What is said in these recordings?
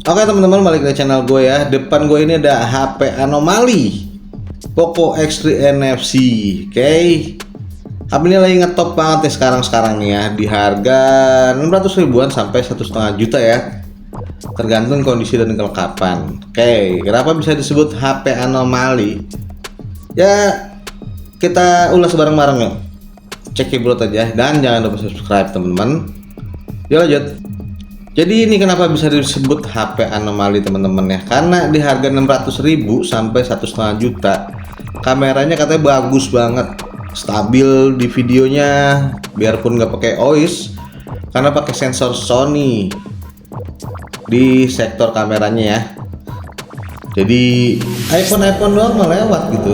Oke teman-teman, balik ke channel gue ya. Depan gue ini ada HP anomali Poco X3 NFC. Oke, HP ini lagi ngetop banget nih sekarang nih ya, di harga 600 ribuan sampai 1,5 juta ya, tergantung kondisi dan kelengkapan. Oke, kenapa bisa disebut HP anomali? Ya, kita ulas bareng-bareng yuk. Cek keyboard aja dan jangan lupa subscribe teman-teman. Yuk lanjut. Jadi ini kenapa bisa disebut HP anomali teman-teman ya? Karena di harga 600.000 sampai 1,5 juta, kameranya katanya bagus banget, stabil di videonya, biarpun nggak pakai OIS, karena pakai sensor Sony di sektor kameranya ya. Jadi iPhone doang melewat gitu.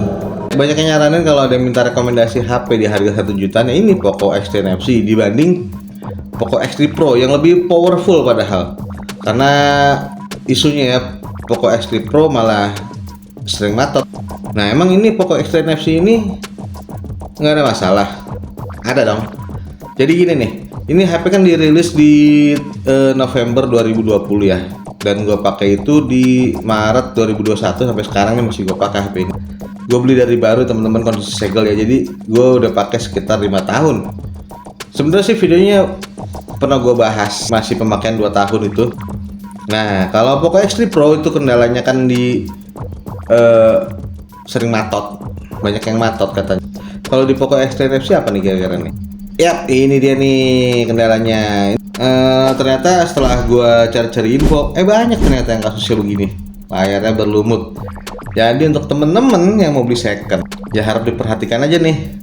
Banyak yang nyaranin kalau ada yang minta rekomendasi HP di harga 1 jutaan, ya ini Poco X3 NFC dibanding Poco X3 Pro yang lebih powerful padahal. Karena isunya ya, Poco X3 Pro malah sering matot. Nah emang ini Poco X3 NFC ini nggak ada masalah? Ada dong. Jadi gini nih, ini HP kan dirilis di November 2020 ya, dan gue pakai itu di Maret 2021 sampai sekarang nih masih gue pakai HP ini. Gue beli dari baru teman-teman, kondisi segel ya, jadi gue udah pakai sekitar 5 tahun. Sebenarnya sih videonya pernah gue bahas, masih pemakaian 2 tahun itu. Nah kalau Poco X3 Pro itu kendalanya kan di sering matot, banyak yang matot katanya. Kalau di Poco X3 NFC apa nih kira-kira nih? Yap, ini dia nih kendalanya. Ternyata setelah gue cari-cari info, banyak ternyata yang kasusnya begini, layarnya berlumut. Jadi untuk temen-temen yang mau beli second, ya harus diperhatikan aja nih,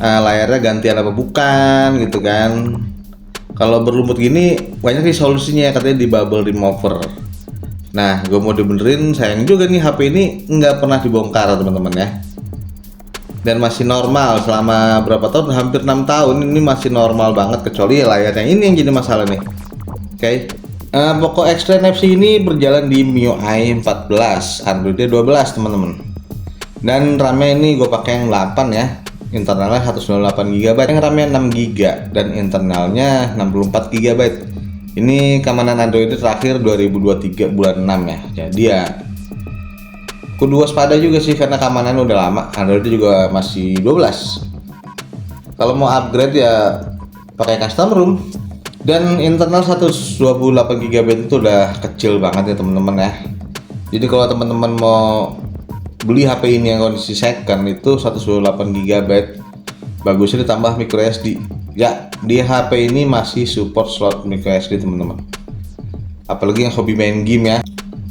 layarnya gantian apa bukan gitu kan. Kalau berlumut gini banyak sih solusinya, katanya di bubble remover. Nah gue mau dibenerin, sayang juga nih HP ini nggak pernah dibongkar teman-teman ya, dan masih normal selama berapa tahun, hampir 6 tahun ini masih normal banget, kecuali layarnya ini yang jadi masalah nih. Oke, Poco X3 NFC ini berjalan di MIUI 14, Androidnya 12 teman-teman, dan RAM-nya ini gue pakai yang 8 ya, internalnya 128 GB, yang RAM-nya 6 GB dan internalnya 64 GB. Ini keamanan Android terakhir 2023 bulan 6 ya. Jadi ya kudu waspada juga sih, karena keamanan udah lama, Android juga masih 12. Kalau mau upgrade ya pakai custom ROM, dan internal 128 GB itu udah kecil banget ya teman-teman ya. Jadi kalau teman-teman mau beli HP ini yang kondisi second itu 128 GB, bagusnya ditambah micro SD ya. Di HP ini masih support slot micro SD teman-teman, apalagi yang hobi main game ya,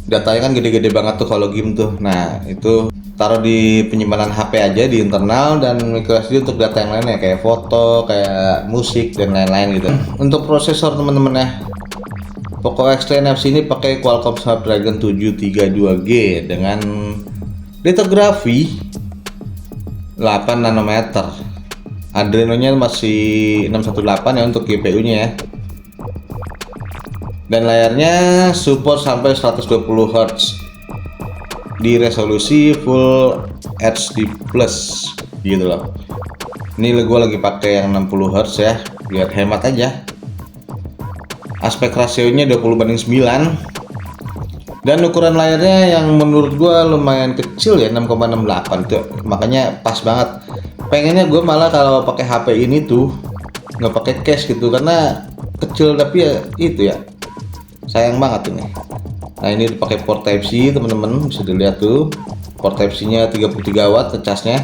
datanya kan gede-gede banget tuh kalau game tuh. Nah itu taruh di penyimpanan HP aja di internal, dan micro SD untuk data yang lainnya kayak foto, kayak musik dan lain-lain gitu. Untuk prosesor teman-teman ya, Poco X3 NFC ini pakai Qualcomm Snapdragon 732G dengan litografi 8 nanometer. Adreno-nya masih 618 ya untuk GPU-nya ya. Dan layarnya support sampai 120 Hz di resolusi Full HD Plus gitu loh. Ini gue lagi pakai yang 60 Hz ya, biar hemat aja. Aspek rasionya 20:9. Dan ukuran layarnya yang menurut gue lumayan kecil ya, 6,68 tuh, makanya pas banget. Pengennya gue malah kalau pakai HP ini tuh nggak pakai case gitu, karena kecil, tapi ya itu ya sayang banget ini. Nah ini dipakai port Type-C teman-teman, bisa dilihat tuh port Type-C-nya 33 watt ngecasnya.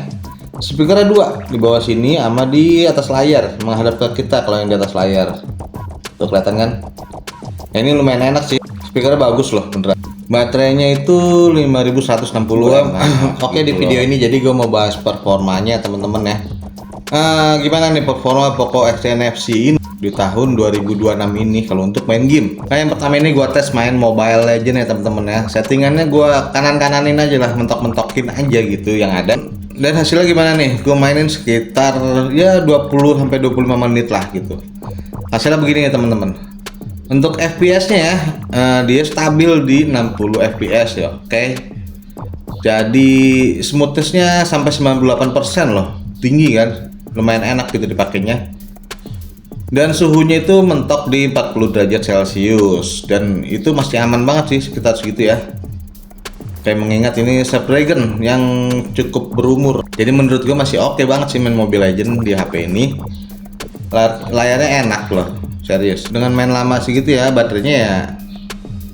Speakernya 2 di bawah sini sama di atas layar, menghadap ke kita. Kalau yang di atas layar tuh kelihatan kan. Nah, ini lumayan enak sih, speakernya bagus loh beneran. Baterainya itu 5160 mAh. Oke, di video ini jadi gue mau bahas performanya teman-teman ya. Gimana nih performa Poco X3 NFC ini di tahun 2026 ini kalau untuk main game? Nah yang pertama ini gue tes main Mobile Legends ya teman-teman ya. Settingannya gue kanan-kananin aja lah, mentok-mentokin aja gitu yang ada. Dan hasilnya gimana nih? Gue mainin sekitar ya 20 sampai 25 menit lah gitu. Hasilnya begini ya teman-teman. Untuk FPS-nya ya, dia stabil di 60 FPS ya, oke. Jadi smoothness-nya sampai 98% loh, tinggi kan, lumayan enak gitu dipakainya. Dan suhunya itu mentok di 40 derajat Celcius, dan itu masih aman banget sih sekitar segitu ya. Kayak mengingat ini Snapdragon yang cukup berumur, jadi menurut gue masih oke banget sih main Mobile Legends di HP ini. Layarnya enak loh, serius. Dengan main lama segitu ya, baterainya ya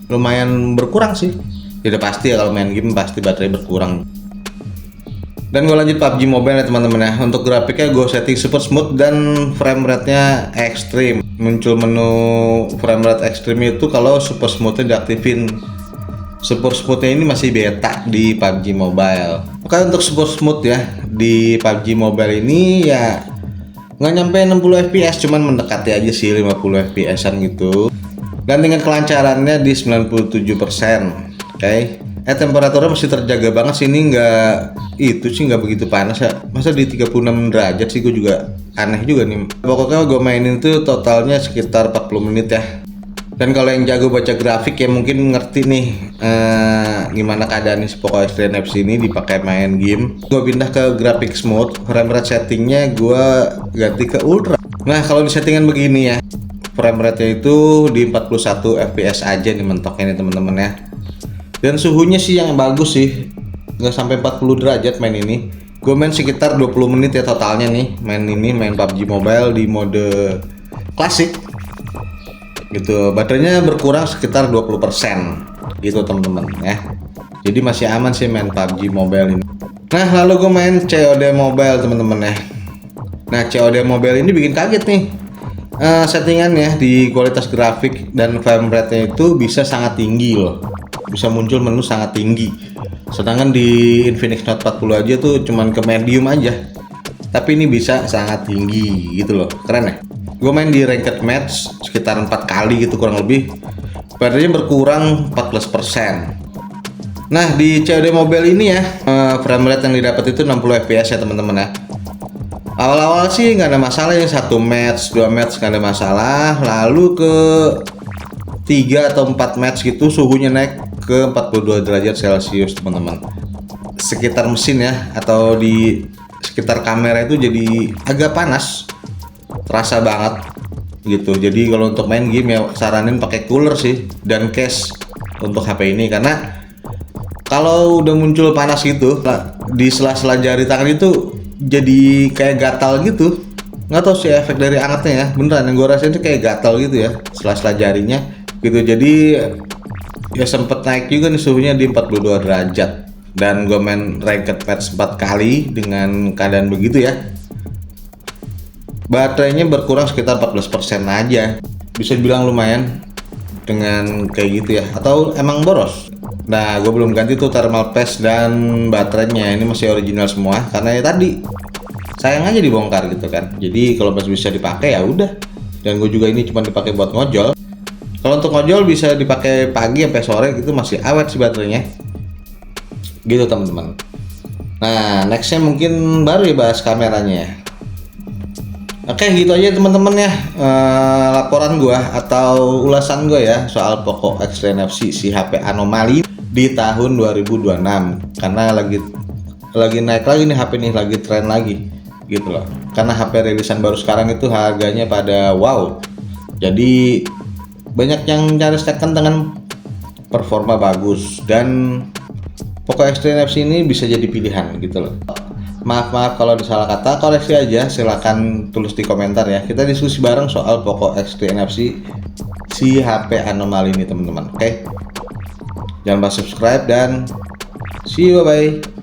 lumayan berkurang sih. Tidak pasti ya, kalau main game pasti baterai berkurang. Dan gue lanjut PUBG Mobile ya teman-teman ya. Untuk grafiknya gue setting super smooth dan frame rate-nya ekstrim. Muncul menu frame rate ekstrim itu kalau super smooth-nya diaktifin. Super smooth-nya ini masih beta di PUBG Mobile. Oke, untuk super smooth ya di PUBG Mobile ini ya nggak nyampe 60 fps, cuman mendekati aja sih 50 fps-an gitu. Dan dengan kelancarannya di 97%. Oke. Temperaturnya masih terjaga banget sih, ini nggak begitu panas ya. Masa di 36 derajat sih, gue juga aneh juga nih. Pokoknya gue mainin itu totalnya sekitar 40 menit ya. Dan kalau yang jago baca grafik ya mungkin ngerti nih gimana keadaan si Poco X3 NFC ini dipakai main game. Gue pindah ke graphic mode, frame rate settingnya gue ganti ke ultra. Nah kalau di settingan begini ya, frame rate-nya itu di 41 fps aja nih mentoknya nih teman-teman ya. Dan suhunya sih yang bagus sih, nggak sampai 40 derajat main ini. Gue main sekitar 20 menit ya totalnya nih main PUBG Mobile di mode klasik gitu. Baterainya berkurang sekitar 20% gitu teman-teman ya. Jadi masih aman sih main PUBG Mobile ini. Nah lalu gue main COD Mobile teman-teman ya. Nah COD Mobile ini bikin kaget nih. Settingannya di kualitas grafik dan frame rate-nya itu bisa sangat tinggi loh, bisa muncul menu sangat tinggi. Sedangkan di Infinix Note 40 aja tuh cuman ke medium aja, tapi ini bisa sangat tinggi gitu loh, keren ya. Gue main di ranked match sekitar 4 kali gitu kurang lebih, baterainya berkurang 14%. Nah di COD Mobile ini ya, frame rate yang didapat itu 60 fps ya teman-teman ya. Awal-awal sih nggak ada masalah ya, 1 match 2 match nggak ada masalah. Lalu ke 3 atau 4 match gitu suhunya naik ke 42 derajat Celcius teman-teman. Sekitar mesin ya atau di sekitar kamera itu jadi agak panas, terasa banget gitu. Jadi kalau untuk main game ya saranin pakai cooler sih dan case untuk HP ini, karena kalau udah muncul panas gitu di sela-sela jari tangan itu jadi kayak gatal gitu. Nggak tahu sih efek dari angetnya ya, beneran yang gue rasain itu kayak gatal gitu ya sela-sela jarinya gitu. Jadi ya sempet naik juga nih suhunya di 42 derajat. Dan gue main ranked match 4 kali dengan keadaan begitu ya. Baterainya berkurang sekitar 14% aja. Bisa dibilang lumayan dengan kayak gitu ya. Atau emang boros? Nah gue belum ganti tuh thermal paste dan baterainya, ini masih original semua karena ya tadi sayang aja dibongkar gitu kan. Jadi kalau masih bisa dipakai ya udah. Dan gue juga ini cuma dipakai buat ngojol. Kalau untuk ngojol bisa dipakai pagi sampai sore gitu, masih awet sih baterainya gitu teman-teman. Nah nextnya mungkin baru ya bahas kameranya. Oke gitu aja teman-teman ya, laporan gua atau ulasan gua ya soal Poco X3 NFC, si HP anomali di tahun 2026. Karena lagi naik lagi nih HP ini, lagi tren lagi gitu loh. Karena HP rilisan baru sekarang itu harganya pada wow. Jadi banyak yang cari second dengan performa bagus, dan Poco X3 NFC ini bisa jadi pilihan gitu loh. Maaf kalau ada salah kata, koreksi aja, silahkan tulis di komentar ya. Kita diskusi bareng soal Poco X3 NFC, si HP anomali ini teman-teman. Oke, jangan lupa subscribe dan see you, bye bye.